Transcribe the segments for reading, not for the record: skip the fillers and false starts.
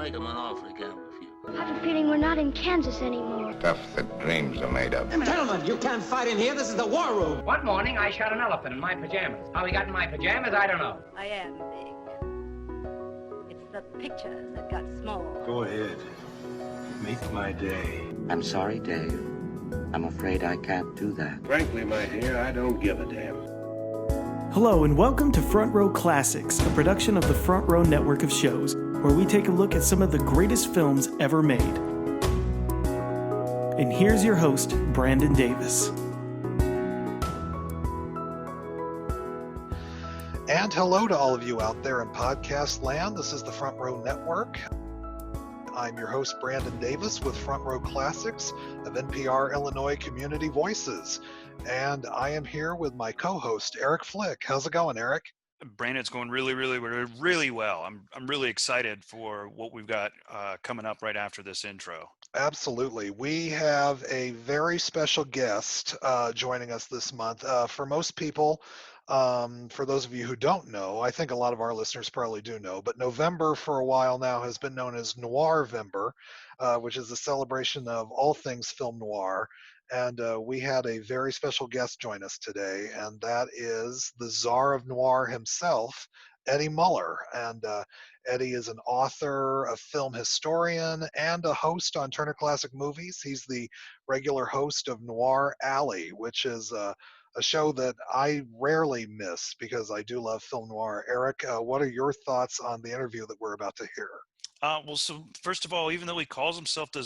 make him an offer he can't refuse. I have a feeling we're not in Kansas anymore. Stuff that dreams are made of. Gentlemen, you can't fight in here. This is the war room. One morning, I shot an elephant in my pajamas. How he got in my pajamas, I don't know. I am big. It's the pictures that got small. Go ahead. Make my day. I'm sorry, Dave. I'm afraid I can't do that. Frankly, my dear, I don't give a damn. Hello and welcome to Front Row Classics, a production of the Front Row network of shows, where we take a look at some of the greatest films ever made. And here's your host, Brandon Davis. And hello to all of you out there in podcast land. This is the Front Row Network. I'm your host, Brandon Davis, with Front Row Classics of NPR Illinois Community Voices. And I am here with my co-host, Eric Flick. How's it going, Eric? Brandon, it's going really well. I'm really excited for what we've got coming up right after this intro. Absolutely. We have a very special guest joining us this month. For most people, for those of you who don't know, I think a lot of our listeners probably do know, but November for a while now has been known as Noirvember, which is a celebration of all things film noir. And we had a very special guest join us today, and that is the Czar of Noir himself, Eddie Muller. And Eddie is an author, a film historian, and a host on Turner Classic Movies. He's the regular host of Noir Alley, which is a show that I rarely miss because I do love film noir. Eric, what are your thoughts on the interview that we're about to hear? So first of all, even though he calls himself the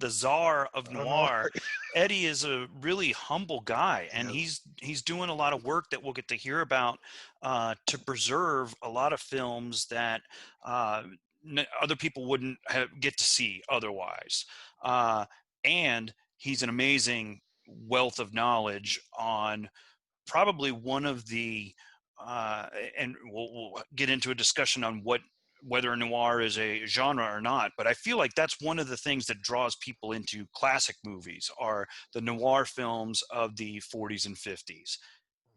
Czar of Noir, Eddie is a really humble guy, and he's doing a lot of work that we'll get to hear about to preserve a lot of films that other people wouldn't get to see otherwise. And he's an amazing wealth of knowledge on probably one of the, and we'll get into a discussion on whether noir is a genre or not, but I feel like that's one of the things that draws people into classic movies are the noir films of the 40s and 50s.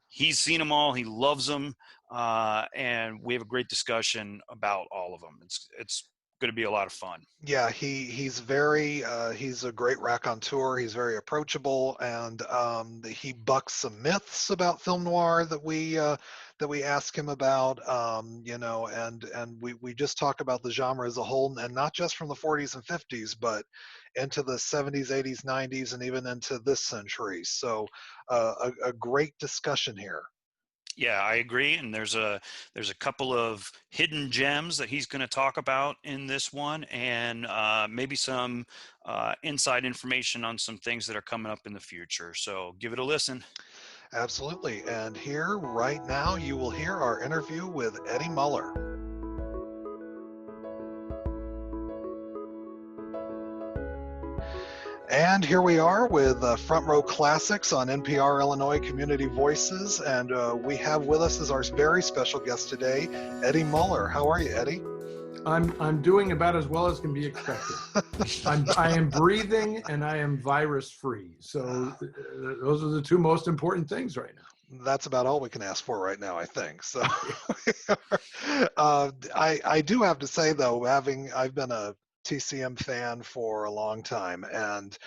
He's seen them all, he loves them, and we have a great discussion about all of them. It's going to be a lot of fun. Yeah, he's a great raconteur. He's very approachable, and he bucks some myths about film noir that we ask him about, and we just talk about the genre as a whole, and not just from the 40s and 50s, but into the 70s, 80s, 90s, and even into this century. So a great discussion here. Yeah, I agree. And there's a couple of hidden gems that he's going to talk about in this one, and maybe some inside information on some things that are coming up in the future. So give it a listen. Absolutely. And here right now, you will hear our interview with Eddie Muller. And here we are with Front Row Classics on NPR Illinois Community Voices, and we have with us as our very special guest today, Eddie Muller. How are you, Eddie? I'm doing about as well as can be expected. I am breathing and I am virus free. So those are the two most important things right now. That's about all we can ask for right now, I think. So I do have to say though, I've been a TCM fan for a long time, and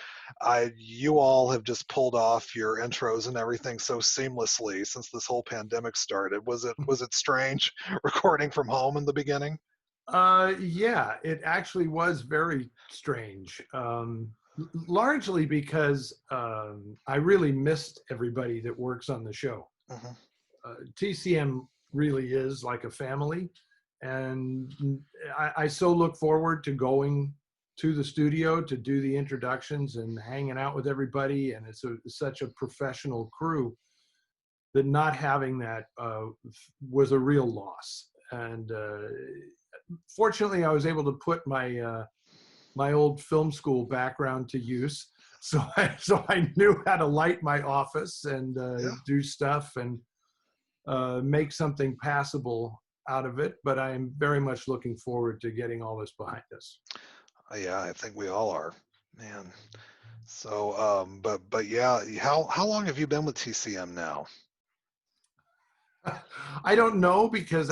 you all have just pulled off your intros and everything so seamlessly since this whole pandemic started. Was it strange recording from home in the beginning? Yeah, it actually was very strange. Largely because I really missed everybody that works on the show. TCM really is like a family. And I so look forward to going to the studio to do the introductions and hanging out with everybody. And it's such a professional crew that not having that was a real loss. And fortunately, I was able to put my old film school background to use. So I knew how to light my office and do stuff and make something passable out of it, but I'm very much looking forward to getting all this behind us. Yeah, I think we all are, man. So, but yeah, how long have you been with TCM now? I don't know, because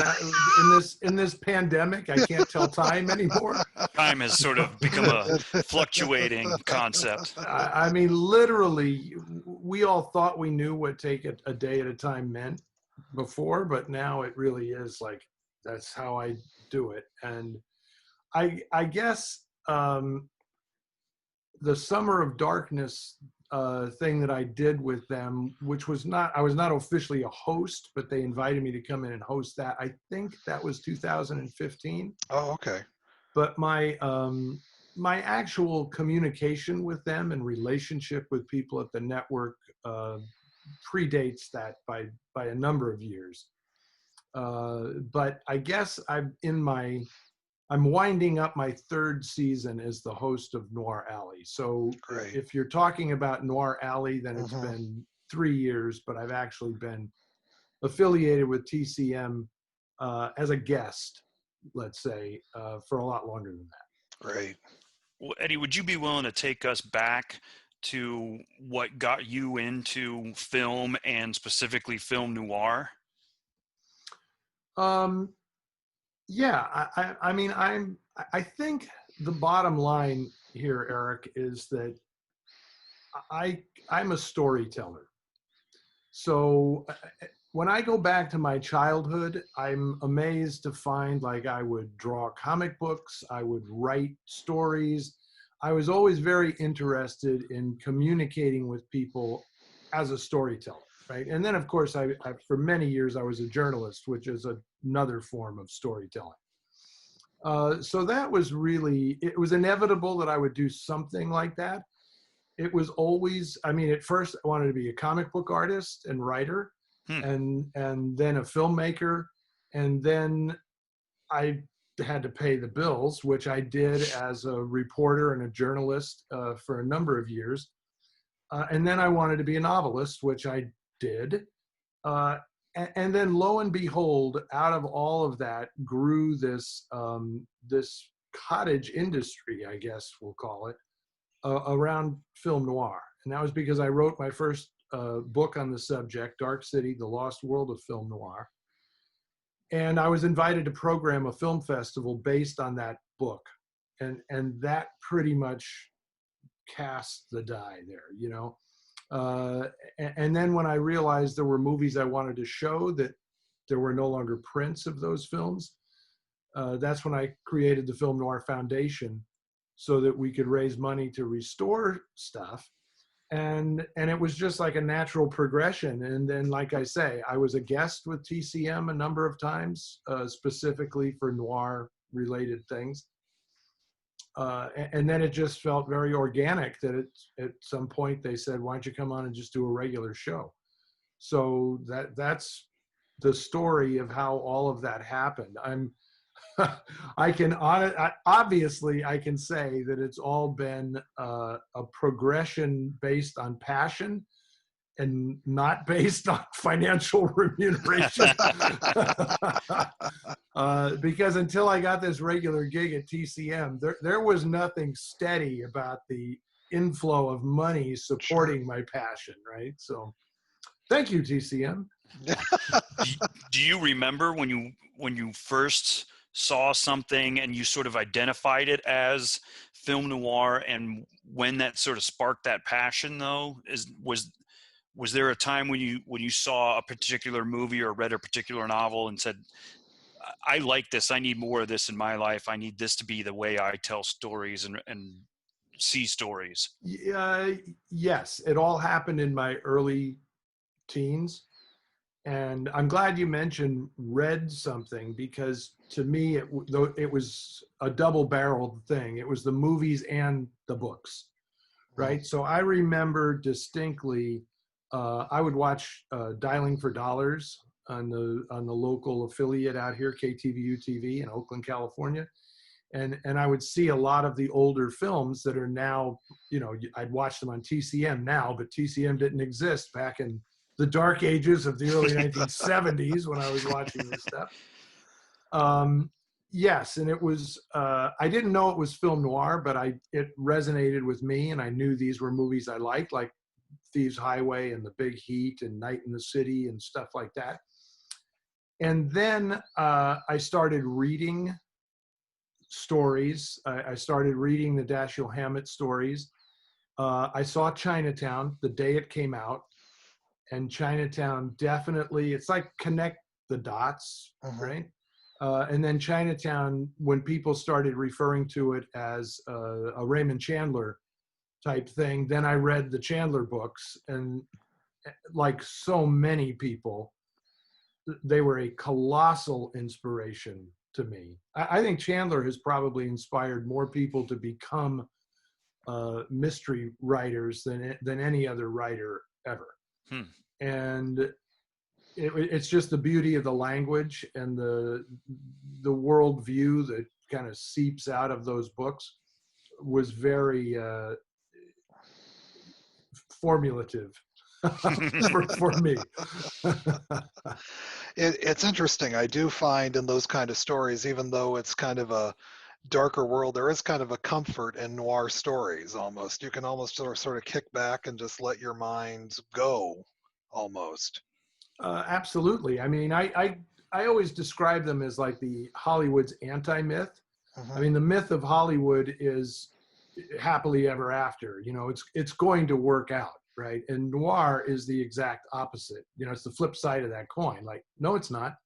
in this pandemic, I can't tell time anymore. Time has sort of become a fluctuating concept. I mean, literally, we all thought we knew what take a day at a time meant before, but now it really is like, that's how I do it. And I guess the Summer of Darkness thing that I did with them, which was I was not officially a host, but they invited me to come in and host that. I think that was 2015. Oh, okay. But my actual communication with them and relationship with people at the network predates that by a number of years. But I guess I'm winding up my third season as the host of Noir Alley. So Great. If you're talking about Noir Alley, then it's been 3 years, but I've actually been affiliated with TCM as a guest, let's say, for a lot longer than that. Great. Well, Eddie, would you be willing to take us back to what got you into film, and specifically film noir? Yeah, I mean, I think the bottom line here, Eric, is that I'm a storyteller. So when I go back to my childhood, I'm amazed to find, like, I would draw comic books, I would write stories. I was always very interested in communicating with people as a storyteller, right? And then, of course, I for many years, I was a journalist, which is another form of storytelling. So that was really, it was inevitable that I would do something like that. It was always, I mean, at first I wanted to be a comic book artist and writer, and then a filmmaker. And then I had to pay the bills, which I did as a reporter and a journalist for a number of years. And then I wanted to be a novelist, which I did. And then lo and behold, out of all of that grew this this cottage industry, I guess we'll call it, around film noir. And that was because I wrote my first book on the subject, Dark City, The Lost World of Film Noir. And I was invited to program a film festival based on that book. And that pretty much cast the die there, you know. And then when I realized there were movies I wanted to show that there were no longer prints of those films, that's when I created the Film Noir Foundation, so that we could raise money to restore stuff. And it was just like a natural progression. And then, like I say, I was a guest with TCM a number of times, specifically for noir related things. And then it just felt very organic that at some point they said, why don't you come on and just do a regular show? So that's the story of how all of that happened. Obviously I can say that it's all been a progression based on passion and not based on financial remuneration. Because until I got this regular gig at TCM, there was nothing steady about the inflow of money supporting my passion, right? So thank you, TCM. Do you remember when you first saw something and you sort of identified it as film noir, and when that sort of sparked that passion, though? Was there a time when you saw a particular movie or read a particular novel and said, I like this, I need more of this in my life, I need this to be the way I tell stories and see stories? Yes, it all happened in my early teens. And I'm glad you mentioned read something, because to me, it was a double-barreled thing. It was the movies and the books, right? So I remember distinctly, I would watch Dialing for Dollars on the local affiliate out here, KTVU TV in Oakland, California. And I would see a lot of the older films that are now, you know, I'd watch them on TCM now, but TCM didn't exist back in the dark ages of the early 1970s when I was watching this stuff. Yes, and it was, I didn't know it was film noir, but it resonated with me, and I knew these were movies I liked, like Thieves Highway and The Big Heat and Night in the City and stuff like that. And then I started reading stories. I started reading the Dashiell Hammett stories. I saw Chinatown the day it came out, and Chinatown definitely, it's like connect the dots, right? And then Chinatown, when people started referring to it as a Raymond Chandler type thing, then I read the Chandler books, and like so many people, they were a colossal inspiration to me. I think Chandler has probably inspired more people to become mystery writers than any other writer ever. And it's just the beauty of the language and the world view that kind of seeps out of those books was very formulative for me. It's interesting. I do find in those kind of stories, even though it's kind of a darker world, there is kind of a comfort in noir stories almost. You can almost sort of kick back and just let your mind go almost. Absolutely. I mean, I always describe them as like the Hollywood's anti-myth. I mean, the myth of Hollywood is happily ever after. You know, it's going to work out, right? And noir is the exact opposite. You know, it's the flip side of that coin. Like, no, it's not.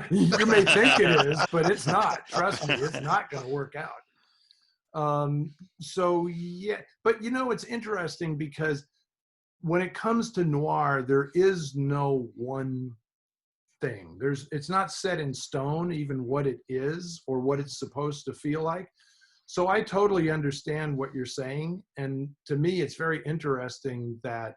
You may think it is, but it's not. Trust me, it's not going to work out. So yeah, but you know, it's interesting because when it comes to noir, there is no one thing. It's not set in stone, even what it is or what it's supposed to feel like. So I totally understand what you're saying. And to me, it's very interesting that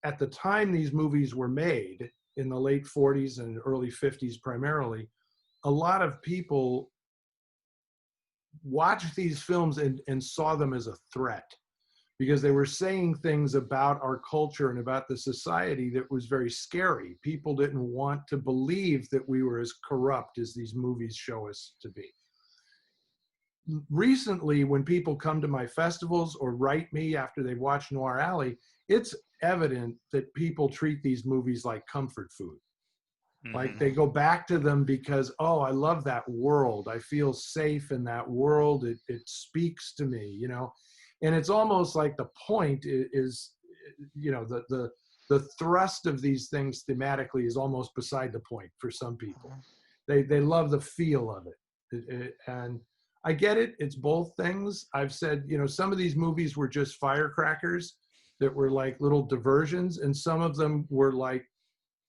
at the time these movies were made, in the late 40s and early 50s primarily, a lot of people watched these films and saw them as a threat, because they were saying things about our culture and about the society that was very scary. People didn't want to believe that we were as corrupt as these movies show us to be. Recently, when people come to my festivals or write me after they watch Noir Alley, it's evident that people treat these movies like comfort food. Like they go back to them because, oh, I love that world. I feel safe in that world. It speaks to me, you know? And it's almost like the point is, you know, the thrust of these things thematically is almost beside the point for some people. They love the feel of it. And I get it. It's both things. I've said, you know, some of these movies were just firecrackers that were like little diversions, and some of them were like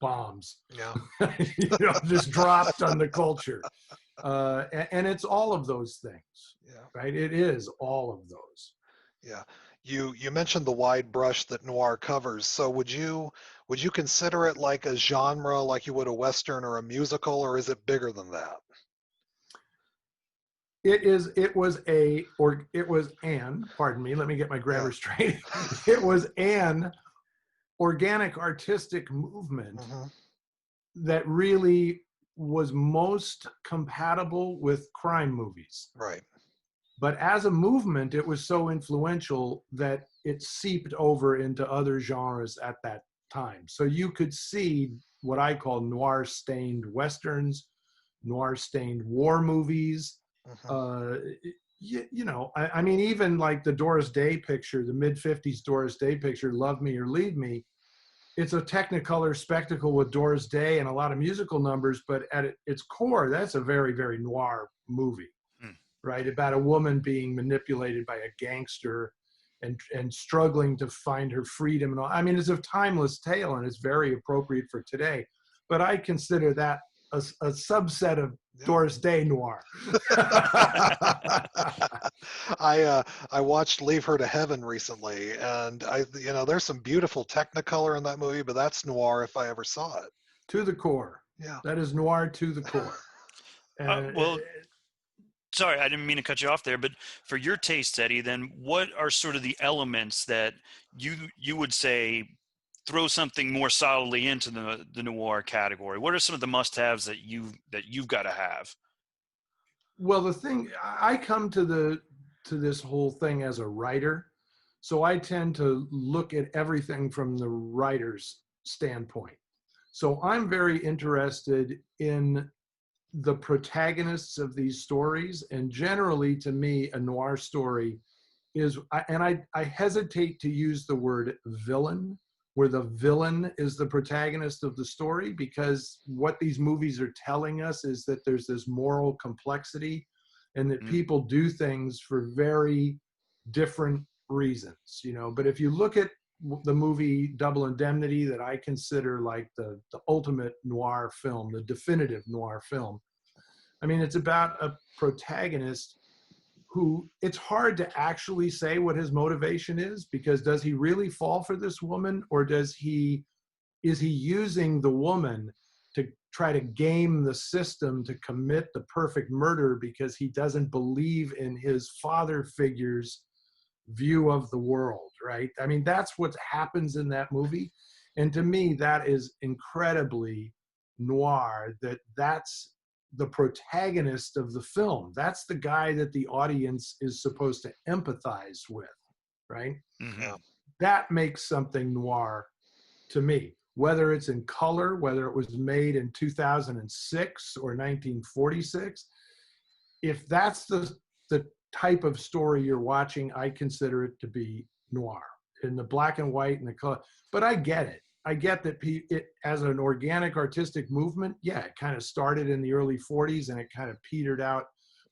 bombs. Yeah. You know, just dropped on the culture. And it's all of those things. Yeah. Right? It is all of those. Yeah. You mentioned the wide brush that noir covers. So would you consider it like a genre like you would a Western or a musical, or is it bigger than that? It was an, pardon me, let me get my grammar straight. It was an organic artistic movement that really was most compatible with crime movies. Right. But as a movement, it was so influential that it seeped over into other genres at that time. So you could see what I call noir-stained Westerns, noir-stained war movies. You know, I mean, even like the Doris Day picture, the mid-50s Doris Day picture, Love Me or Leave Me, it's a Technicolor spectacle with Doris Day and a lot of musical numbers, but at its core, that's a very, very noir movie, right? About a woman being manipulated by a gangster and struggling to find her freedom and all. I mean, it's a timeless tale and it's very appropriate for today, but I consider that a subset of Doris Day noir. I watched Leave Her to Heaven recently, and there's some beautiful Technicolor in that movie, but that's noir if I ever saw it. To the core. Yeah. That is noir to the core. Well, sorry, I didn't mean to cut you off there, but for your taste, Eddie, then what are sort of the elements that you would say throw something more solidly into the noir category? What are some of the must-haves that you've got to have? Well, the thing, I come to this whole thing as a writer, so I tend to look at everything from the writer's standpoint. So I'm very interested in the protagonists of these stories. And generally, to me, a noir story is, and I hesitate to use the word villain, where the villain is the protagonist of the story, because what these movies are telling us is that there's this moral complexity and that people do things for very different reasons, you know. But if you look at the movie Double Indemnity, that I consider like the ultimate noir film, the definitive noir film, I mean, it's about a protagonist who, it's hard to actually say what his motivation is, because does he really fall for this woman, or is he using the woman to try to game the system to commit the perfect murder because he doesn't believe in his father figure's view of the world, right? I mean, that's what happens in that movie. And to me, that is incredibly noir, that's the protagonist of the film. That's the guy that the audience is supposed to empathize with, right? Mm-hmm. That makes something noir to me, whether it's in color, whether it was made in 2006 or 1946. If that's the type of story you're watching, I consider it to be noir, in the black and white and the color. But I get it. I get that it, as an organic artistic movement, yeah, it kind of started in the early 40s and it kind of petered out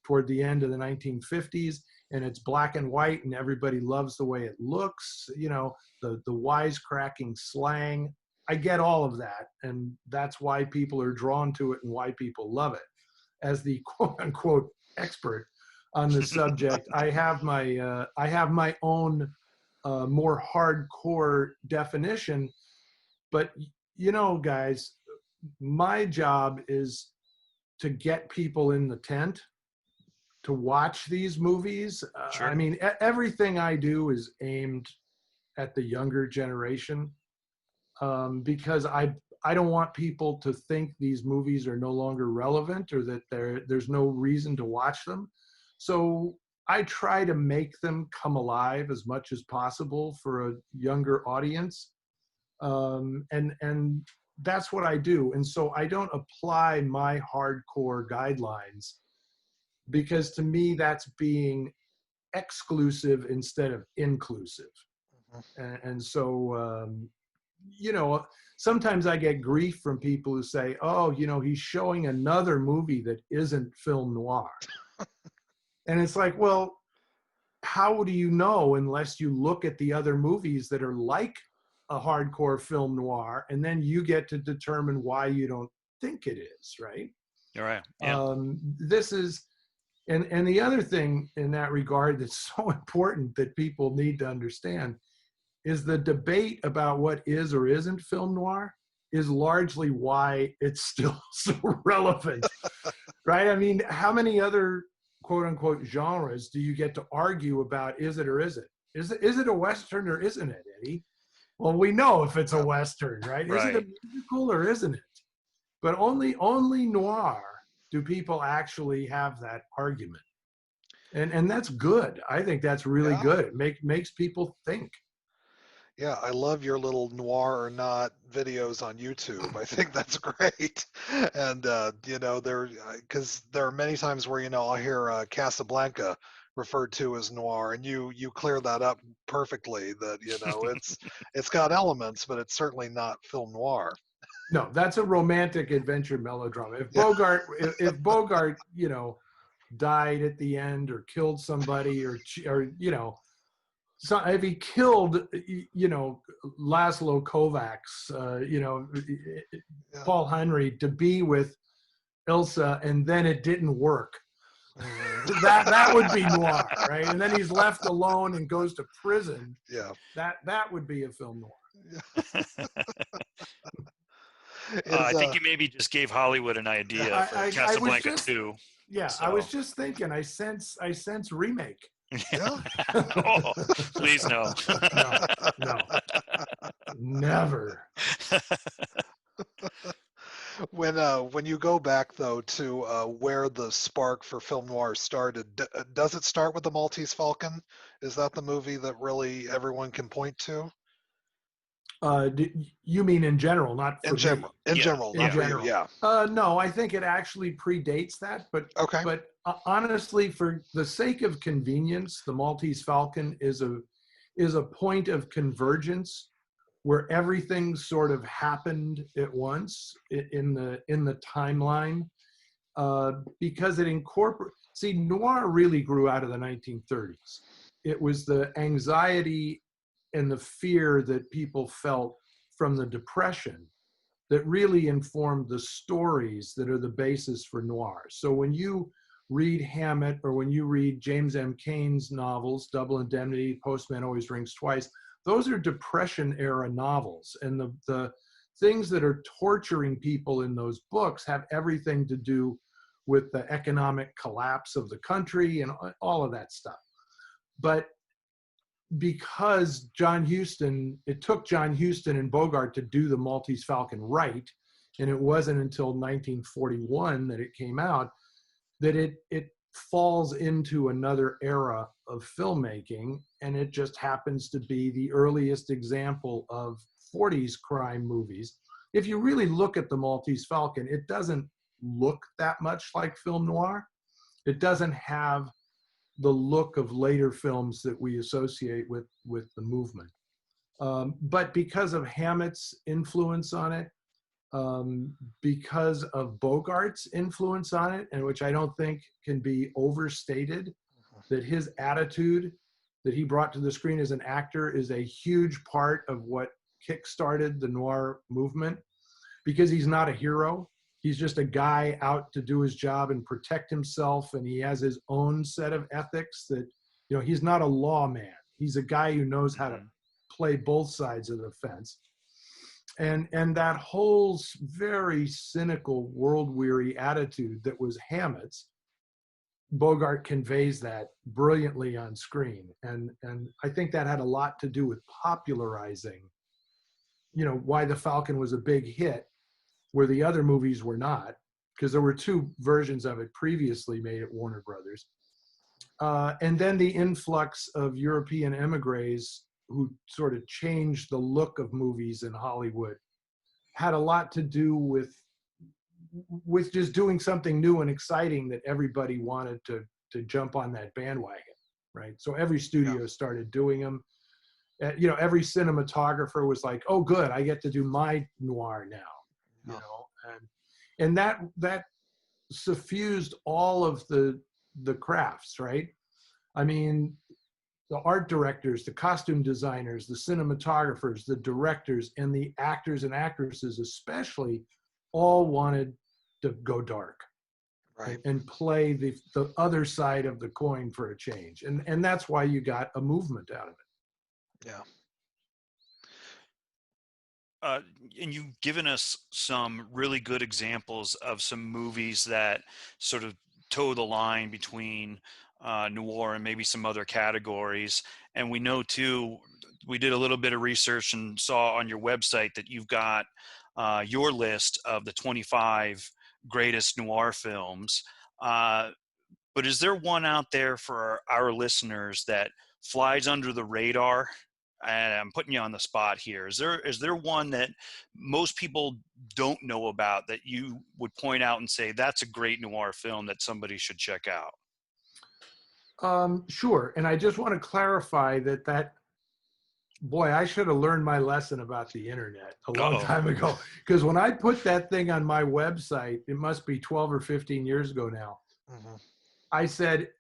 toward the end of the 1950s, and it's black and white and everybody loves the way it looks, you know, the wisecracking slang. I get all of that, and that's why people are drawn to it and why people love it. As the quote unquote expert on the subject, I have my own more hardcore definition. But, you know, guys, my job is to get people in the tent to watch these movies. Sure. I mean, everything I do is aimed at the younger generation, because I don't want people to think these movies are no longer relevant, or that there's no reason to watch them. So I try to make them come alive as much as possible for a younger audience. And that's what I do. And so I don't apply my hardcore guidelines, because to me that's being exclusive instead of inclusive. And so, you know, sometimes I get grief from people who say, oh, you know, he's showing another movie that isn't film noir. And it's like, well, how do you know unless you look at the other movies that are like a hardcore film noir, and then you get to determine why you don't think it is, right? All right. Yeah. This is, and the other thing in that regard that's so important that people need to understand is the debate about what is or isn't film noir is largely why it's still so relevant, right? I mean, how many other quote unquote genres do you get to argue about? Is it or isn't? Is it a Western or isn't it, Eddie? Well, we know if it's a Western, right? Right. Is it a musical or isn't it? But only noir do people actually have that argument. And that's good. I think that's really good. It makes people think. Yeah, I love your little noir or not videos on YouTube. I think that's great. And, you know, because there are many times where, you know, I'll hear Casablanca referred to as noir, and you clear that up perfectly, that, you know, it's got elements, but it's certainly not film noir. No, that's a romantic adventure melodrama. If Bogart, you know, died at the end or killed somebody, or you know, so if he killed, you know, Laszlo Kovacs, you know, Paul Henry to be with Ilsa, and then it didn't work, that would be noir, right? And then he's left alone and goes to prison. Yeah, that would be a film noir. I think you maybe just gave Hollywood an idea for Casablanca 2. Yeah, so. I was just thinking, I sense remake. Yeah. Oh, please no. No. Never. When you go back though to where the spark for film noir started, does it start with The Maltese Falcon? Is that the movie that really everyone can point to? You mean in general, not for in general? me. In general, In not general. for you. Yeah. No, I think it actually predates that. But Okay. But honestly, for the sake of convenience, the Maltese Falcon is a point of convergence where everything sort of happened at once in the timeline, because it incorporates. See, noir really grew out of the 1930s. It was the anxiety and the fear that people felt from the Depression that really informed the stories that are the basis for noir. So when you read Hammett, or when you read James M. Cain's novels, Double Indemnity, Postman Always Rings Twice, those are Depression era novels. And the things that are torturing people in those books have everything to do with the economic collapse of the country and all of that stuff. But because it took John Huston and Bogart to do the Maltese Falcon right, and it wasn't until 1941 that it came out, that it falls into another era of filmmaking, and it just happens to be the earliest example of 40s crime movies. If you really look at the Maltese Falcon, it doesn't look that much like film noir. It doesn't have the look of later films that we associate with the movement. But because of Hammett's influence on it, because of Bogart's influence on it, and which I don't think can be overstated, that his attitude that he brought to the screen as an actor is a huge part of what kickstarted the noir movement, because he's not a hero. He's just a guy out to do his job and protect himself, and he has his own set of ethics that, he's not a lawman. He's a guy who knows how to play both sides of the fence. And that whole very cynical, world-weary attitude that was Hammett's, Bogart conveys that brilliantly on screen. And I think that had a lot to do with popularizing, why The Falcon was a big hit, where the other movies were not, because there were two versions of it previously made at Warner Brothers. And then the influx of European emigres who sort of changed the look of movies in Hollywood had a lot to do with just doing something new and exciting that everybody wanted to jump on that bandwagon, right? So every studio started doing them. Every cinematographer was like, oh, good, I get to do my noir now. And that suffused all of the crafts, right? I mean, the art directors, the costume designers, the cinematographers, the directors, and the actors and actresses especially all wanted to go dark, right? And play the other side of the coin for a change. And that's why you got a movement out of it. Yeah. And you've given us some really good examples of some movies that sort of toe the line between noir and maybe some other categories. And we know too, we did a little bit of research and saw on your website that you've got your list of the 25 greatest noir films. But is there one out there for our listeners that flies under the radar? And I'm putting you on the spot here. Is there one that most people don't know about that you would point out and say, that's a great noir film that somebody should check out? Sure. And I just want to clarify that boy, I should have learned my lesson about the internet a long time ago. Because when I put that thing on my website, it must be 12 or 15 years ago now. Mm-hmm. I said,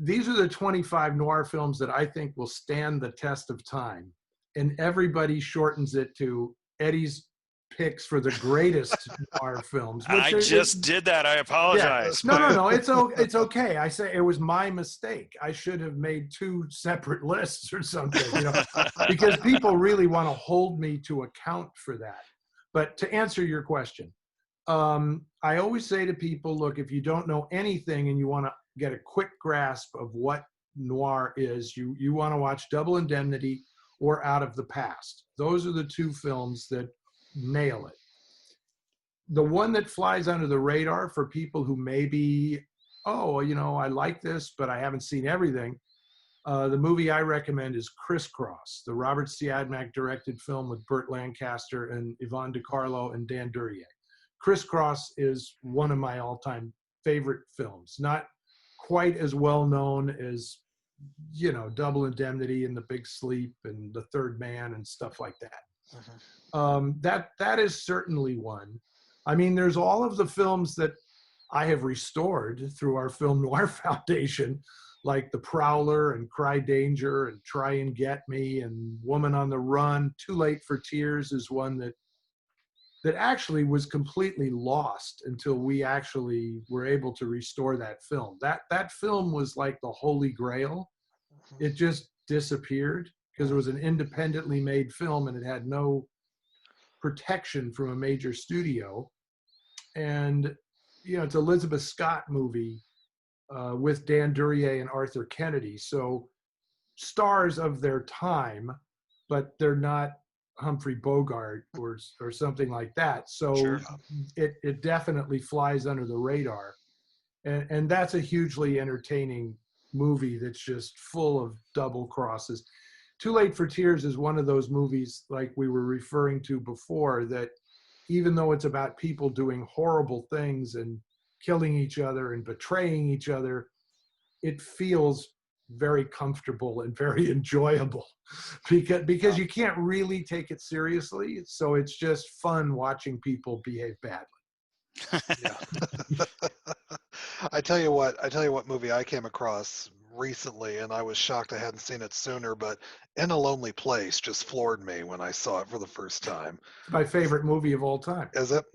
these are the 25 noir films that I think will stand the test of time. And everybody shortens it to Eddie's picks for the greatest noir films. I just did that. I apologize. Yeah. No. It's okay. I say it was my mistake. I should have made two separate lists or something, because people really want to hold me to account for that. But to answer your question, I always say to people, look, if you don't know anything and you want to get a quick grasp of what noir is, you want to watch Double Indemnity or Out of the Past. Those are the two films that nail it. The one that flies under the radar for people who maybe, I like this, but I haven't seen everything. The movie I recommend is Crisscross, the Robert Siodmak directed film with Burt Lancaster and Yvonne DiCarlo and Dan Duryea. Crisscross is one of my all-time favorite films. Not quite as well known as, you know, Double Indemnity and The Big Sleep and The Third Man and stuff like that. That is certainly one. I mean, there's all of the films that I have restored through our Film Noir Foundation, like The Prowler and Cry Danger and Try and Get Me and Woman on the Run. Too Late for Tears is one that actually was completely lost until we actually were able to restore that film. That film was like the Holy Grail. It just disappeared because it was an independently made film and it had no protection from a major studio. And, you know, it's an Elizabeth Scott movie with Dan Duryea and Arthur Kennedy. So stars of their time, but they're not Humphrey Bogart or something like that. So Sure. it definitely flies under the radar. And that's a hugely entertaining movie that's just full of double crosses. Too Late for Tears is one of those movies, like we were referring to before, that even though it's about people doing horrible things and killing each other and betraying each other, it feels very comfortable and very enjoyable because you can't really take it seriously. So it's just fun watching people behave badly. Yeah. I tell you what movie I came across recently, and I was shocked I hadn't seen it sooner, but In a Lonely Place just floored me when I saw it for the first time. It's my favorite movie of all time. Is it?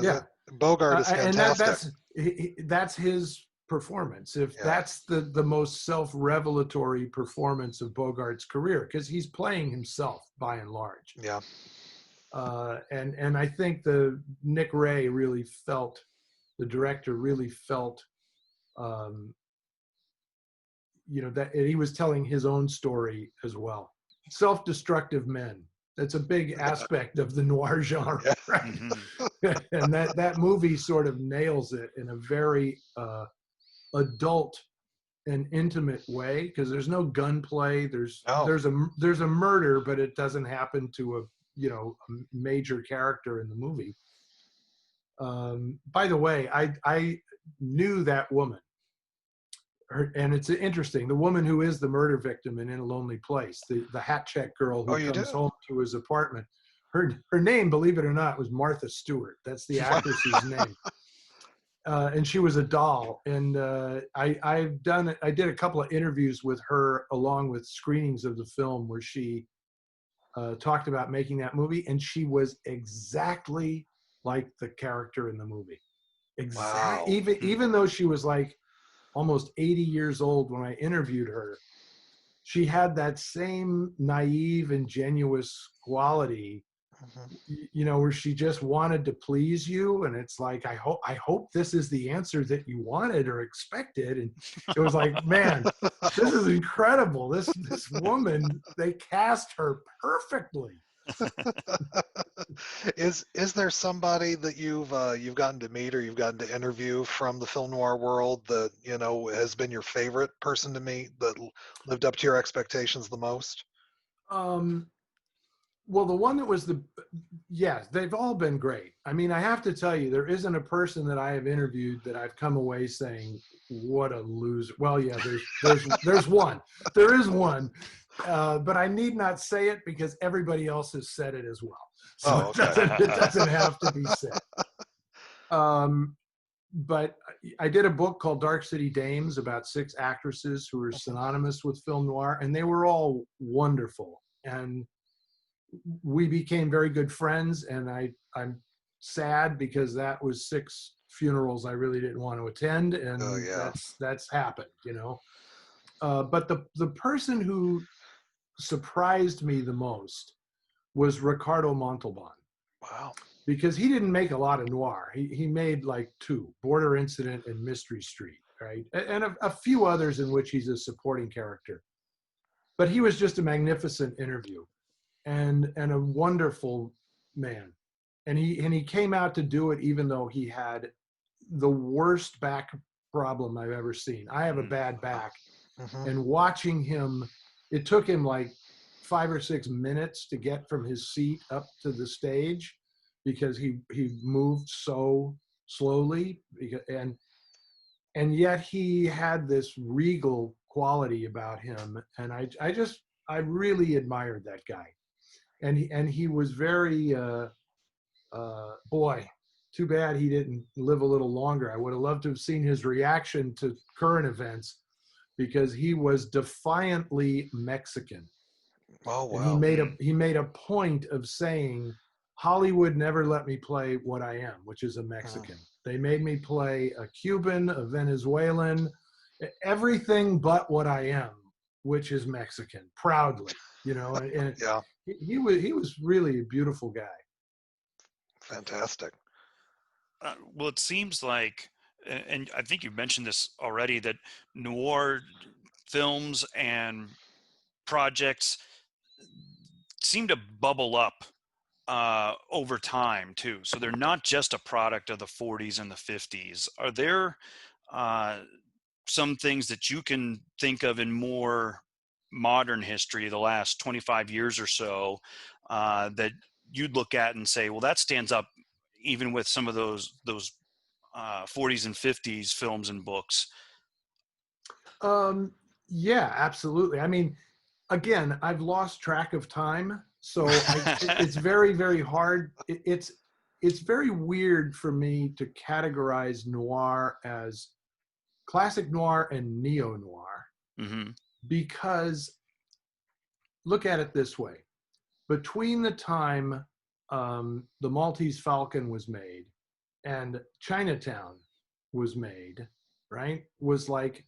Yeah. It? Bogart is fantastic. And that's his performance. If that's the most self-revelatory performance of Bogart's career, because he's playing himself by and large. Yeah. And I think Nick Ray really felt, the director really felt, you know, that he was telling his own story as well. Self-destructive men. That's a big aspect of the noir genre, right? And that movie sort of nails it in a very adult and intimate way, because there's no gunplay. There's a murder, but it doesn't happen to a major character in the movie. By the way, I knew that woman. And it's interesting, the woman who is the murder victim in a Lonely Place, the hat check girl who comes home to his apartment, her name, believe it or not, was Martha Stewart. That's the actress's name. And she was a doll. And I did a couple of interviews with her along with screenings of the film where she talked about making that movie, and she was exactly like the character in the movie. Exactly. Wow. Even though she was like almost 80 years old when I interviewed her, she had that same naive, ingenuous quality, you know, where she just wanted to please you. And it's like, I hope this is the answer that you wanted or expected. And it was like, man, this is incredible. This woman, they cast her perfectly. Is there somebody that you've gotten to meet or you've gotten to interview from the film noir world that, you know, has been your favorite person to meet, that lived up to your expectations the most? Well, the one that was they've all been great. I mean, I have to tell you, there isn't a person that I have interviewed that I've come away saying, what a loser. Well, yeah, there's one. There is one. But I need not say it because everybody else has said it as well. So it doesn't have to be said. But I did a book called Dark City Dames about 6 actresses who were synonymous with film noir, and they were all wonderful. And we became very good friends, and I'm sad because that was 6 funerals I really didn't want to attend, and that's happened, you know. But the person who surprised me the most was Ricardo Montalban. Wow. Because he didn't make a lot of noir. He made like 2, Border Incident and Mystery Street, right? And a few others in which he's a supporting character. But he was just a magnificent interview and a wonderful man. And he came out to do it even though he had the worst back problem I've ever seen. I have a bad back. And watching him, it took him like 5 or 6 minutes to get from his seat up to the stage because he moved so slowly, and yet he had this regal quality about him, and I really admired that guy, and he was very boy, too bad he didn't live a little longer. I would have loved to have seen his reaction to current events, because he was defiantly Mexican. Oh, wow. And he made a point of saying, Hollywood never let me play what I am, which is a Mexican. They made me play a Cuban, a Venezuelan, everything but what I am, which is Mexican, proudly, you know. And Yeah. he was really a beautiful guy. Fantastic. Well, it seems like, and I think you mentioned this already, that noir films and projects seem to bubble up over time too. So they're not just a product of the 40s and the 50s. Are there some things that you can think of in more modern history, the last 25 years or so, that you'd look at and say, well, that stands up even with some of those 40s and 50s films and books? Yeah, absolutely. I mean, again, I've lost track of time, so it's very, very hard. It's very weird for me to categorize noir as classic noir and neo-noir, because look at it this way. Between the time the Maltese Falcon was made and Chinatown was made, right, was like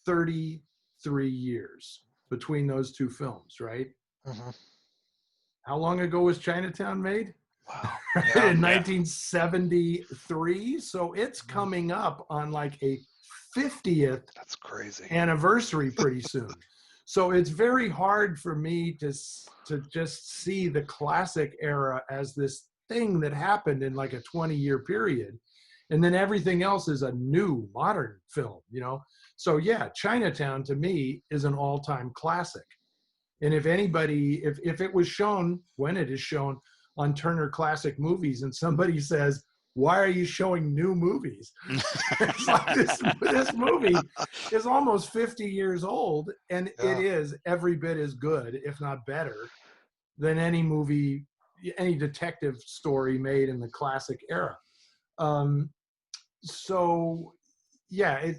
33 years between those two films, right? How long ago was Chinatown made? Wow. In 1973. So it's coming up on like a 50th That's crazy anniversary pretty soon. So it's very hard for me to just see the classic era as this thing that happened in like a 20-year period, and then everything else is a new modern film, you know. So yeah, Chinatown to me is an all-time classic. And if anybody, if it was shown, when it is shown on Turner Classic Movies, and somebody says, why are you showing new movies? It's like this movie is almost 50 years old, and it is every bit as good, if not better, than any movie, any detective story made in the classic era. So yeah,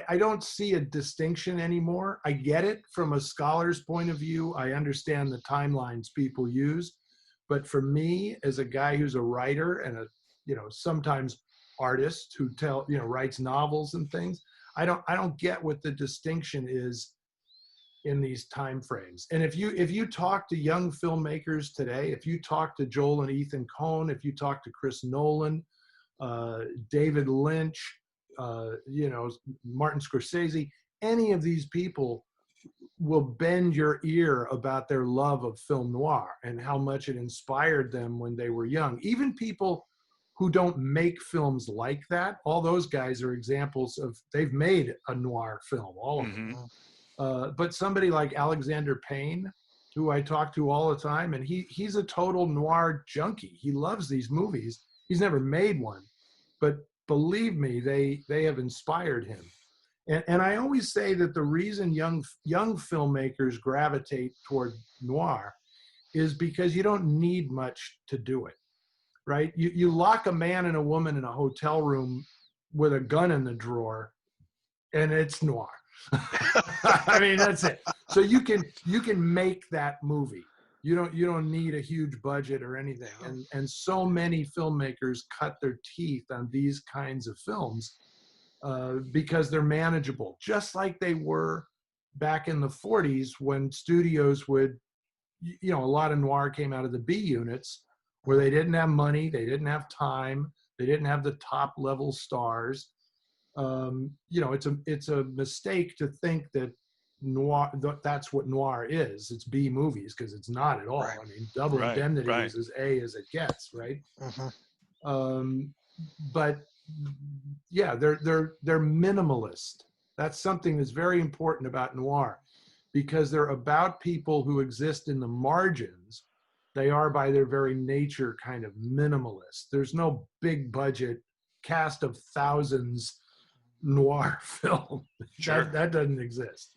I don't see a distinction anymore. I get it from a scholar's point of view. I understand the timelines people use, but for me, as a guy who's a writer and a, you know, sometimes artist who writes novels and things, I don't get what the distinction is in these time frames. And if you talk to young filmmakers today, if you talk to Joel and Ethan Coen, if you talk to Chris Nolan, David Lynch, Martin Scorsese, any of these people will bend your ear about their love of film noir and how much it inspired them when they were young. Even people who don't make films like that, all those guys are examples of, they've made a noir film, all of them. But somebody like Alexander Payne, who I talk to all the time, and he's a total noir junkie. He loves these movies. He's never made one, but believe me, they have inspired him. And I always say that the reason young filmmakers gravitate toward noir is because you don't need much to do it, right? You lock a man and a woman in a hotel room with a gun in the drawer, and it's noir. I mean, that's it. So you can make that movie. You don't need a huge budget or anything. And so many filmmakers cut their teeth on these kinds of films because they're manageable, just like they were back in the 40s when studios would, a lot of noir came out of the B units where they didn't have money, they didn't have time, they didn't have the top level stars. It's a mistake to think that noir, that's what noir is. It's B movies, because it's not at all. Right. I mean, Double Indemnity is as A as it gets, right? But yeah, they're minimalist. That's something that's very important about noir, because they're about people who exist in the margins. They are by their very nature kind of minimalist. There's no big budget cast of thousands noir film. Sure. That doesn't exist.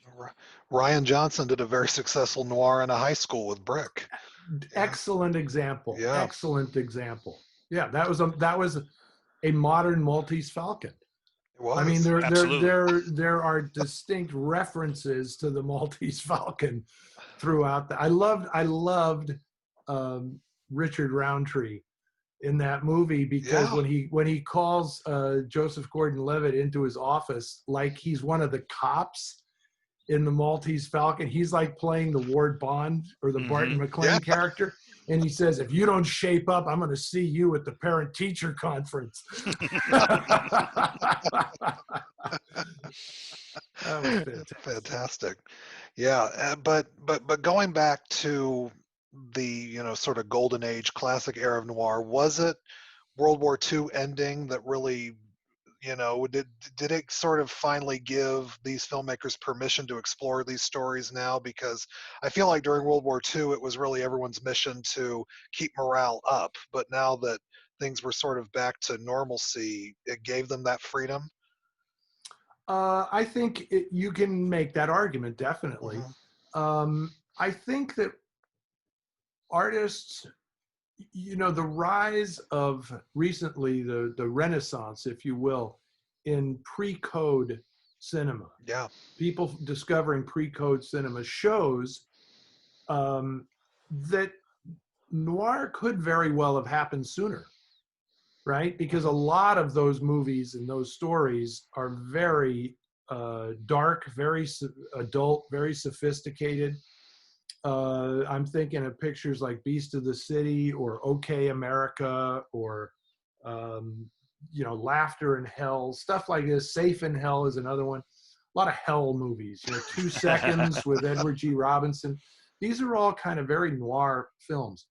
Ryan Johnson did a very successful noir in a high school with Brick. Excellent example. Yeah. Excellent example. Yeah, that was a modern Maltese Falcon. It was. I mean, Absolutely. there are distinct references to the Maltese Falcon throughout. I loved Richard Roundtree in that movie, because when he calls Joseph Gordon-Levitt into his office, like he's one of the cops in the Maltese Falcon, he's like playing the Ward Bond or the Barton McLean character, and he says, "If you don't shape up, I'm going to see you at the parent-teacher conference." That was fantastic. Yeah, but going back to the sort of golden age classic era of noir, was it World War II ending that really did it sort of finally give these filmmakers permission to explore these stories now? Because I feel like during World War II it was really everyone's mission to keep morale up, but now that things were sort of back to normalcy, it gave them that freedom. I think you can make that argument, definitely. I think that artists, the rise of recently, the renaissance, if you will, in pre-code cinema. Yeah. People discovering pre-code cinema shows that noir could very well have happened sooner, right? Because a lot of those movies and those stories are very dark, very adult, very sophisticated. I'm thinking of pictures like Beast of the City or OK America or, Laughter in Hell, stuff like this. Safe in Hell is another one. A lot of hell movies, 2 Seconds with Edward G. Robinson. These are all kind of very noir films.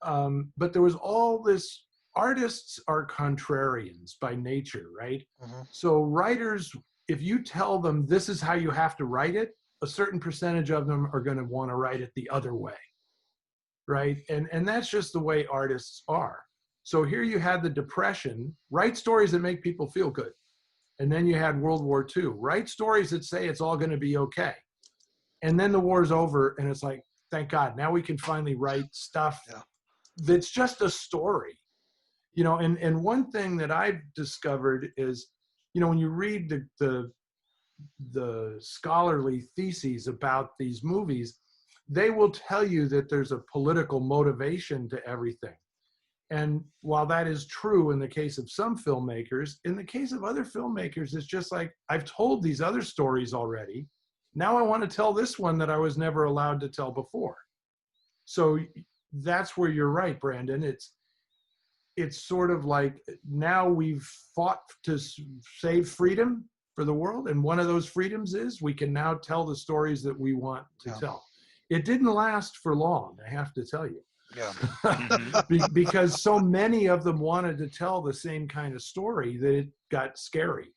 But there was all this, artists are contrarians by nature, right? So writers, if you tell them this is how you have to write it, a certain percentage of them are going to want to write it the other way, right? And that's just the way artists are. So here you had the Depression, write stories that make people feel good. And then you had World War II, write stories that say it's all going to be okay. And then the war's over and it's like, thank God, now we can finally write stuff that's just a story. And one thing that I've discovered is, when you read the scholarly theses about these movies, they will tell you that there's a political motivation to everything. And while that is true in the case of some filmmakers, in the case of other filmmakers, it's just like, I've told these other stories already. Now I want to tell this one that I was never allowed to tell before. So that's where you're right, Brandon. It's sort of like, now we've fought to save freedom for the world, and one of those freedoms is we can now tell the stories that we want to tell. It didn't last for long, I have to tell you. Because so many of them wanted to tell the same kind of story that it got scary.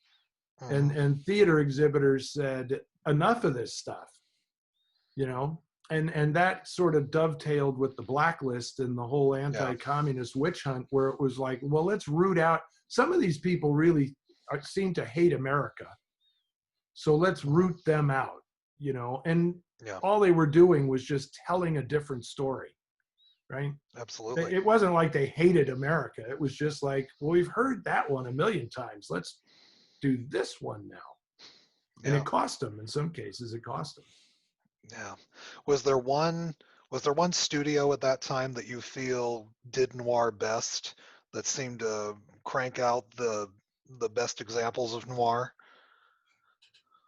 And theater exhibitors said, enough of this stuff, and that sort of dovetailed with the Blacklist and the whole anti-communist witch hunt, where it was like, well, let's root out, some of these people really seem to hate America, so let's root them out, and all they were doing was just telling a different story, right? Absolutely. It wasn't like they hated America. It was just like, well, we've heard that one a million times, let's do this one now. And it cost them, in some cases it cost them. Yeah. Was there one studio at that time that you feel did noir best, that seemed to crank out the best examples of noir?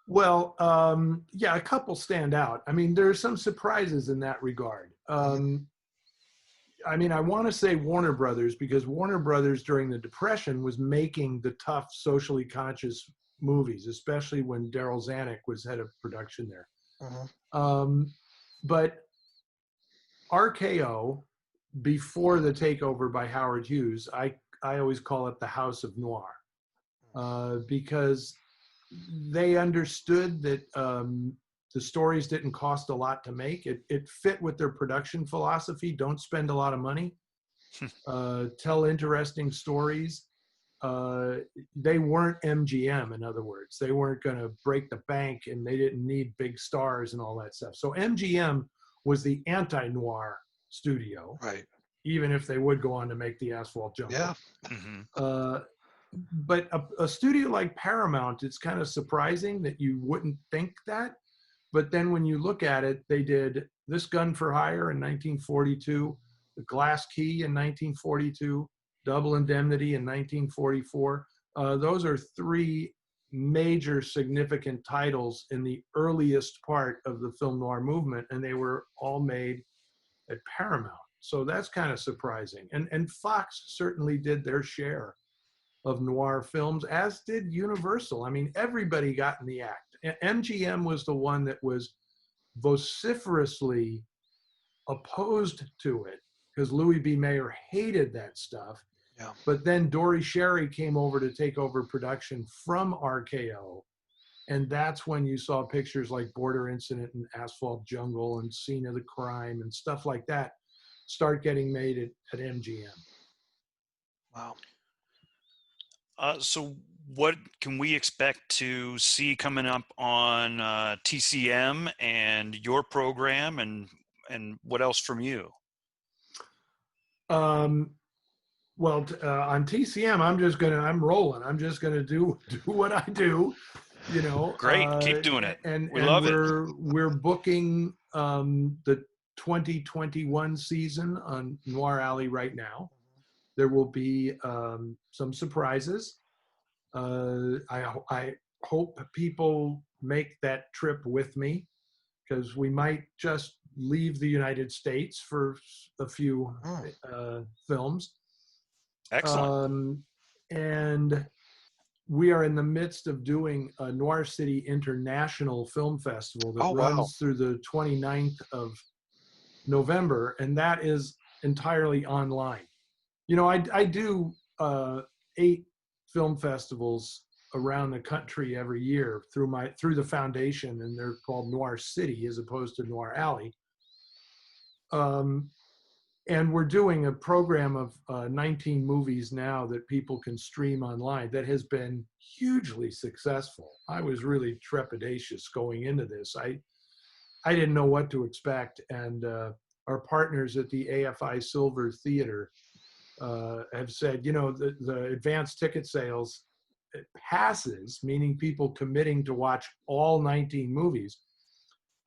Well, a couple stand out. I mean, there are some surprises in that regard. I mean, I want to say Warner Brothers, because Warner Brothers during the Depression was making the tough, socially conscious movies, especially when Daryl Zanuck was head of production there. But RKO, before the takeover by Howard Hughes, I always call it the House of Noir, because they understood that the stories didn't cost a lot to make. It fit with their production philosophy. Don't spend a lot of money. Tell interesting stories. They weren't MGM, in other words. They weren't going to break the bank, and they didn't need big stars and all that stuff. So MGM was the anti-noir studio, Right. even if they would go on to make the Asphalt Jungle. Yeah. But a studio like Paramount, it's kind of surprising that you wouldn't think that. But then when you look at it, they did This Gun for Hire in 1942, The Glass Key in 1942, Double Indemnity in 1944. Those are three major significant titles in the earliest part of the film noir movement, and they were all made at Paramount. So that's kind of surprising. And Fox certainly did their share of noir films, as did Universal. I mean, everybody got in the act. MGM was the one that was vociferously opposed to it because Louis B. Mayer hated that stuff. Yeah. But then Dory Sherry came over to take over production from RKO. And that's when you saw pictures like Border Incident and Asphalt Jungle and Scene of the Crime and stuff like that start getting made at MGM. Wow. So what can we expect to see coming up on TCM and your program, and what else from you? On TCM, I'm rolling. I'm just gonna do what I do, you know. Great, keep doing it. And we love it. We're booking the 2021 season on Noir Alley right now. There will be some surprises. I hope people make that trip with me, because we might just leave the United States for a few films. Excellent. And we are in the midst of doing a Noir City International Film Festival that runs through the 29th of November, and that is entirely online. You know, I do 8 film festivals around the country every year through the foundation, and they're called Noir City as opposed to Noir Alley. And we're doing a program of 19 movies now that people can stream online that has been hugely successful. I was really trepidatious going into this. I didn't know what to expect, and our partners at the AFI Silver Theater have said, you know, the advanced ticket sales passes, meaning people committing to watch all 19 movies,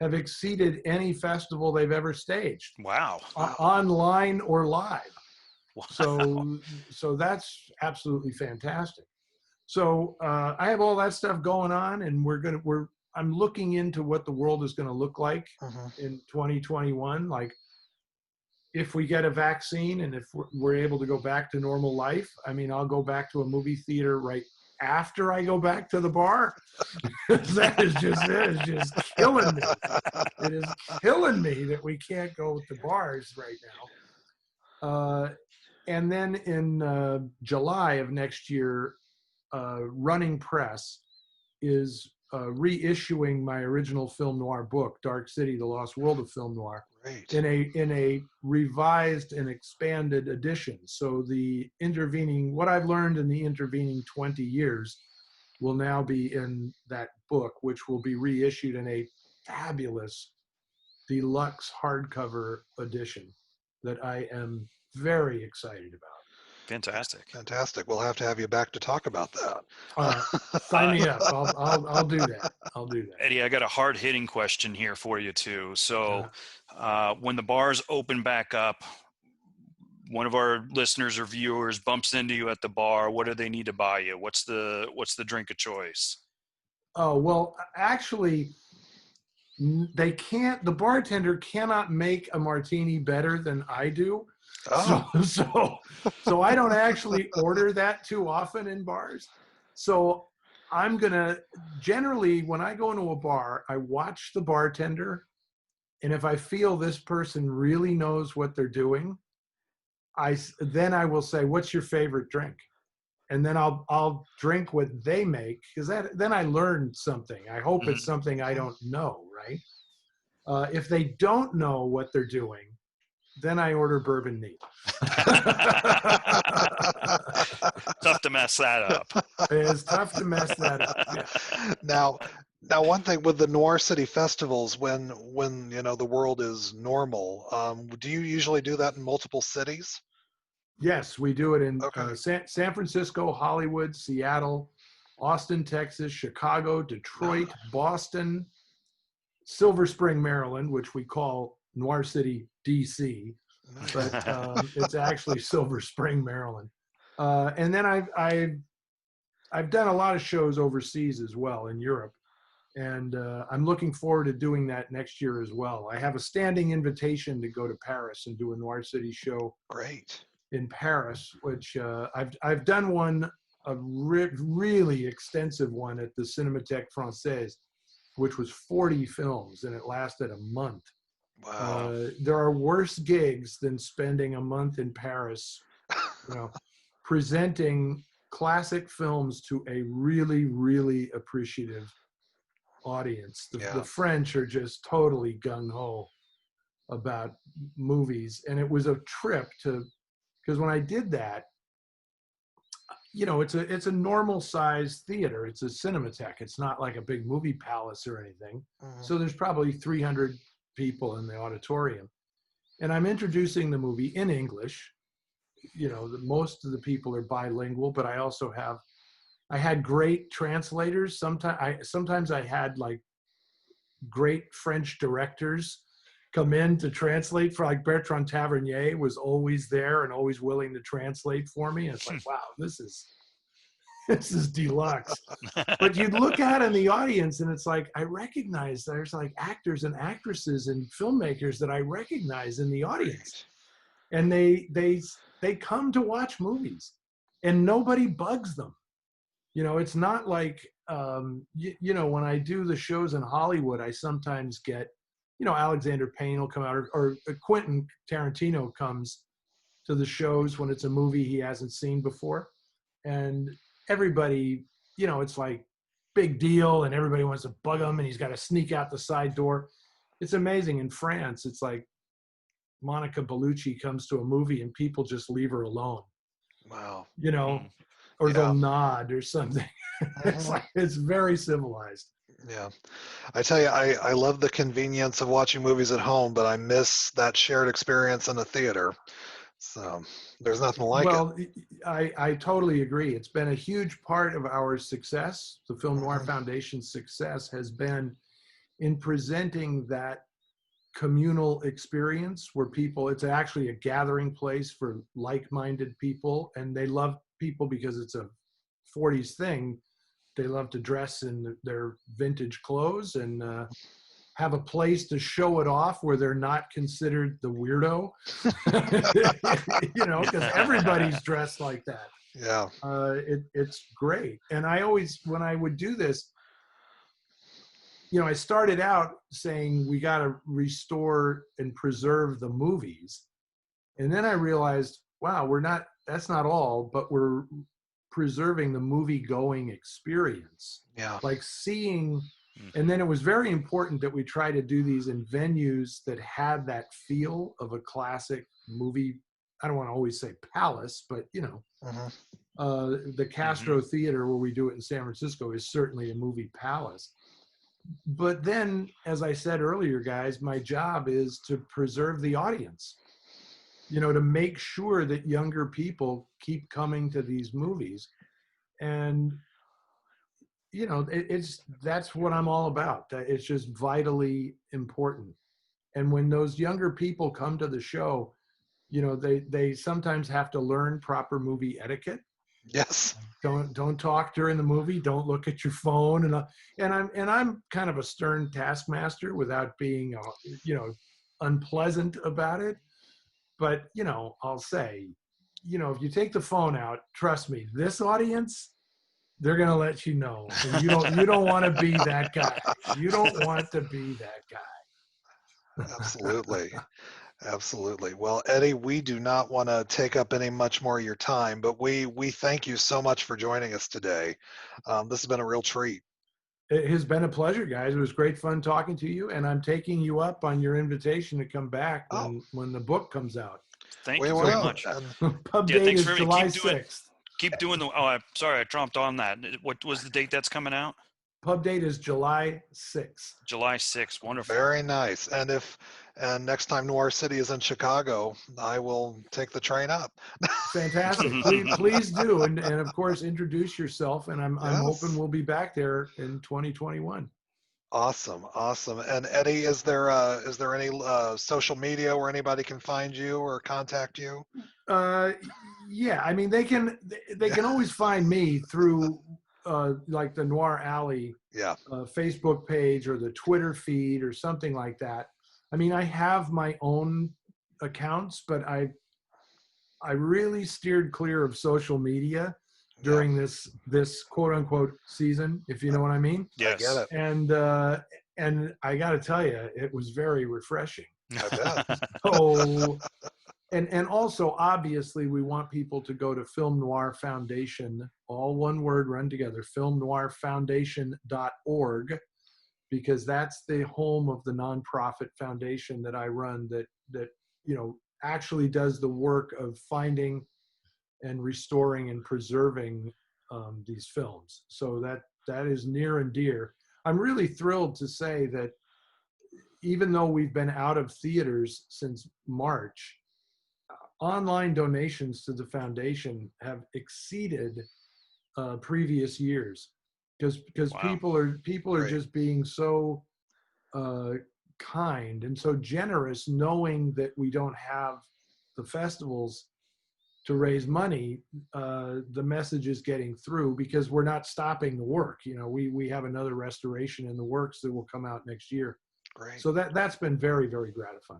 have exceeded any festival they've ever staged. Wow. Online or live. Wow. So that's absolutely fantastic. So I have all that stuff going on, and I'm looking into what the world is going to look like in 2021. Like, if we get a vaccine and if we're able to go back to normal life, I mean, I'll go back to a movie theater right after I go back to the bar. That is just killing me. It is killing me that we can't go to bars right now. And then in July of next year, Running Press is reissuing my original film noir book, Dark City: The Lost World of Film Noir, in a revised and expanded edition. So what I've learned in the intervening 20 years will now be in that book, which will be reissued in a fabulous deluxe hardcover edition that I am very excited about. Fantastic. We'll have to have you back to talk about that. Sign me up. I'll do that. Eddie, I got a hard-hitting question here for you too. So when the bars open back up, one of our listeners or viewers bumps into you at the bar, what do they need to buy you? What's the drink of choice? Oh, well, actually, the bartender cannot make a martini better than I do. So I don't actually order that too often in bars. So generally, when I go into a bar, I watch the bartender, and if I feel this person really knows what they're doing, then I will say, "What's your favorite drink?" and then I'll drink what they make, because then I learn something. I hope it's something I don't know, right? If they don't know what they're doing, then I order bourbon neat. Tough to mess that up. It's tough to mess that up. Yeah. Now, one thing with the Noir City festivals, when the world is normal, do you usually do that in multiple cities? Yes, we do it in San Francisco, Hollywood, Seattle, Austin, Texas, Chicago, Detroit, Boston, Silver Spring, Maryland, which we call Noir City, DC, but it's actually Silver Spring, Maryland. And then I've done a lot of shows overseas as well, in Europe, and I'm looking forward to doing that next year as well. I have a standing invitation to go to Paris and do a Noir City show. Great. In Paris, which I've done one, a really extensive one at the Cinémathèque Française, which was 40 films, and it lasted a month. Wow. There are worse gigs than spending a month in Paris, presenting classic films to a really, really appreciative audience. The French are just totally gung-ho about movies, and it was a trip to, because when I did that, it's a normal size theater. It's a Cinémathèque. It's not like a big movie palace or anything. So there's probably 300 people in the auditorium. And I'm introducing the movie in English. Most of the people are bilingual, but I had great translators. Sometimes I had like great French directors come in to translate for, like Bertrand Tavernier was always there and always willing to translate for me. And it's like, wow, this is deluxe. But you'd look out in the audience and it's like, I recognize there's like actors and actresses and filmmakers that I recognize in the audience. And they come to watch movies and nobody bugs them. It's not like, when I do the shows in Hollywood, I sometimes get, Alexander Payne will come out, or Quentin Tarantino comes to the shows when it's a movie he hasn't seen before. And everybody, it's like big deal, and everybody wants to bug him, and he's got to sneak out the side door. It's amazing. In France, it's like Monica Bellucci comes to a movie and people just leave her alone. Wow. Or they'll nod or something. It's very civilized. Yeah. I tell you, I love the convenience of watching movies at home, but I miss that shared experience in the theater. So there's nothing like it. Well, I totally agree. It's been a huge part of our success. The Film Noir Foundation's success has been in presenting that communal experience where it's actually a gathering place for like-minded people, and they love people because it's a 40s thing. They love to dress in their vintage clothes and have a place to show it off where they're not considered the weirdo, because everybody's dressed like that. Yeah. It's great. And I always, when I would do this, I started out saying we got to restore and preserve the movies. And then I realized, wow, that's not all, but we're preserving the movie going experience. Yeah. Like seeing, and then it was very important that we try to do these in venues that had that feel of a classic movie. I don't want to always say palace, but the Castro Theater where we do it in San Francisco is certainly a movie palace. But then, as I said earlier, guys, my job is to preserve the audience. To make sure that younger people keep coming to these movies. And, that's what I'm all about. It's just vitally important. And when those younger people come to the show, they sometimes have to learn proper movie etiquette. Yes. Don't talk during the movie. Don't look at your phone. And I'm kind of a stern taskmaster without being, unpleasant about it. But, I'll say, if you take the phone out, trust me, this audience, they're going to let you know. And you don't want to be that guy. You don't want to be that guy. Absolutely. Absolutely. Well, Eddie, we do not want to take up any much more of your time, but we thank you so much for joining us today. This has been a real treat. It has been a pleasure, guys. It was great fun talking to you, and I'm taking you up on your invitation to come back when the book comes out. Thank We you very will. much. Pub Yeah, date thanks is for July keep doing 6th. keep doing the. Oh, I'm sorry, I trumped on that. What was the date that's coming out? Pub date is July 6th. July 6th. Wonderful. Very nice. And next time Noir City is in Chicago, I will take the train up. Fantastic. Please do. And of course, introduce yourself. And I'm hoping we'll be back there in 2021. Awesome. And Eddie, is there any social media where anybody can find you or contact you? Yeah, I mean, they can always find me through like the Noir Alley Facebook page or the Twitter feed or something like that. I mean, I have my own accounts, but I really steered clear of social media during this quote unquote season, if you know what I mean. Yes. I get it. And I got to tell you, it was very refreshing. I bet. So, and also obviously we want people to go to Film Noir Foundation, all one word run together, filmnoirfoundation.org, because that's the home of the nonprofit foundation that I run that actually does the work of finding and restoring and preserving these films. So that is near and dear. I'm really thrilled to say that even though we've been out of theaters since March, online donations to the foundation have exceeded previous years because people are just being so kind and so generous, knowing that we don't have the festivals to raise money. The message is getting through because we're not stopping the work. We have another restoration in the works that will come out next year. Great. So that's been very, very gratifying.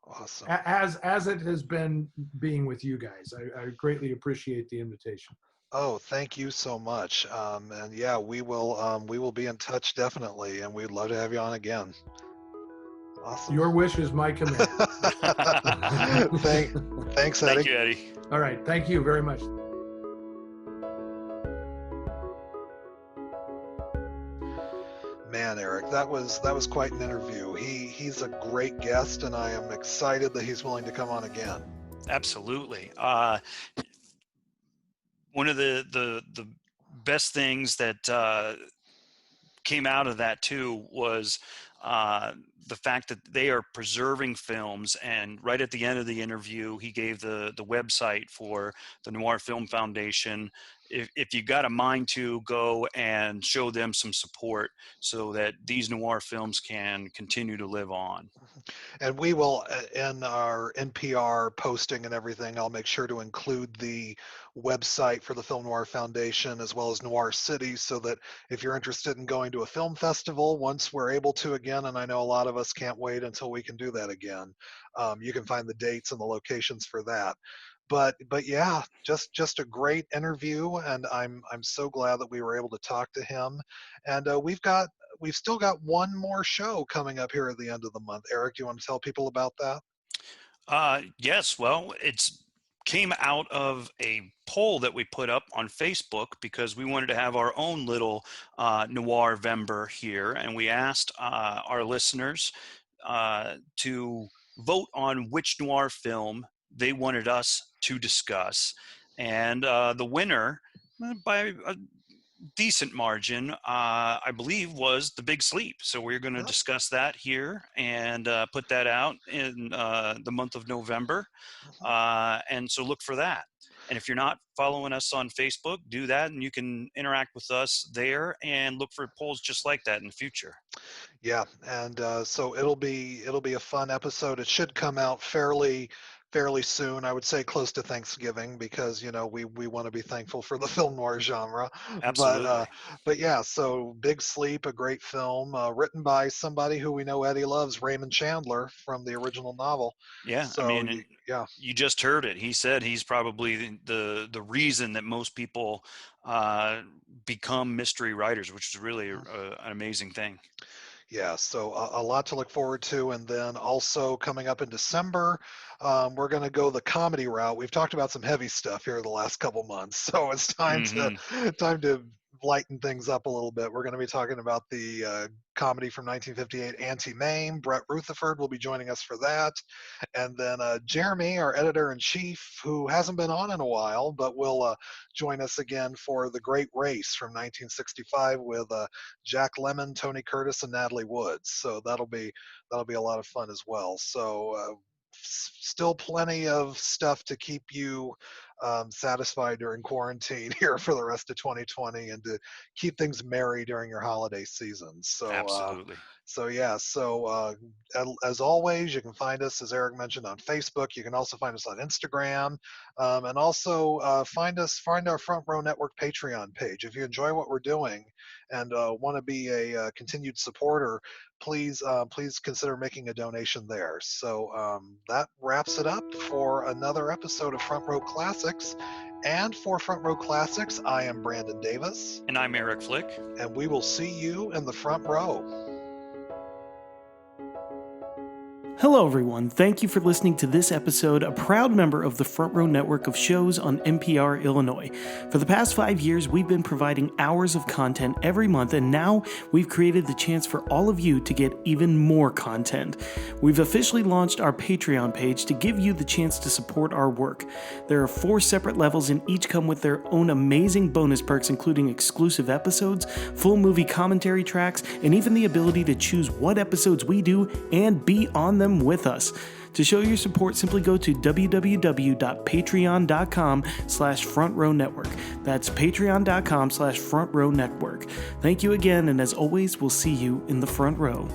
Awesome. As it has been being with you guys. I greatly appreciate the invitation. Oh, thank you so much. And yeah, we will be in touch definitely, and we'd love to have you on again. Awesome. Your wish is my command. Thanks, Eddie. Thank you, Eddie. All right. Thank you very much. Man, Eric, that was quite an interview. He's a great guest, and I am excited that he's willing to come on again. Absolutely. One of the best things that came out of that too was the fact that they are preserving films. And right at the end of the interview, he gave the website for the Noir Film Foundation. If you got a mind to, go and show them some support so that these noir films can continue to live on. And we will, in our NPR posting and everything, I'll make sure to include the website for the Film Noir Foundation as well as Noir City, so that if you're interested in going to a film festival, once we're able to again, and I know a lot of us can't wait until we can do that again, you can find the dates and the locations for that. But yeah, just a great interview, and I'm so glad that we were able to talk to him. And we've still got one more show coming up here at the end of the month. Eric, do you want to tell people about that? Yes. Well, it's came out of a poll that we put up on Facebook because we wanted to have our own little Noirvember here, and we asked our listeners to vote on which noir film they wanted us to discuss, and the winner by a decent margin, I believe, was The Big Sleep. So we're going to discuss that here and put that out in the month of November, and so look for that. And if you're not following us on Facebook, do that, and you can interact with us there and look for polls just like that in the future. Yeah, and so it'll be a fun episode. It should come out fairly soon. I would say close to Thanksgiving, because we want to be thankful for the film noir genre. Absolutely. But yeah, so Big Sleep, a great film, written by somebody who we know Eddie loves, Raymond Chandler, from the original novel. Yeah, so, I mean, yeah, you just heard it. He said he's probably the reason that most people become mystery writers, which is really an amazing thing. Yeah, so a lot to look forward to. And then also coming up in December, we're going to go the comedy route. We've talked about some heavy stuff here the last couple months, so it's time to lighten things up a little bit. We're going to be talking about the comedy from 1958, Anti-Mame. Brett Rutherford will be joining us for that. And then Jeremy, our editor-in-chief, who hasn't been on in a while, but will join us again for The Great Race from 1965 with Jack Lemmon, Tony Curtis, and Natalie Woods. So that'll be a lot of fun as well. So still plenty of stuff to keep you satisfied during quarantine here for the rest of 2020 and to keep things merry during your holiday season. So Absolutely. As always, you can find us, as Eric mentioned, on Facebook. You can also find us on Instagram, and also find our Front Row Network Patreon page. If you enjoy what we're doing and want to be a continued supporter, please consider making a donation there. So that wraps it up for another episode of Front Row Classics. And for Front Row Classics, I am Brandon Davis. And I'm Eric Flick. And we will see you in the front row. Hello, everyone. Thank you for listening to this episode, a proud member of the Front Row Network of shows on NPR Illinois. For the past 5 years, we've been providing hours of content every month, and now we've created the chance for all of you to get even more content. We've officially launched our Patreon page to give you the chance to support our work. There are 4 separate levels, and each come with their own amazing bonus perks, including exclusive episodes, full movie commentary tracks, and even the ability to choose what episodes we do and be on them with us. To show your support, simply go to www.patreon.com/frontrownetwork. That's patreon.com/frontrownetwork. Thank you again, and as always, we'll see you in the front row.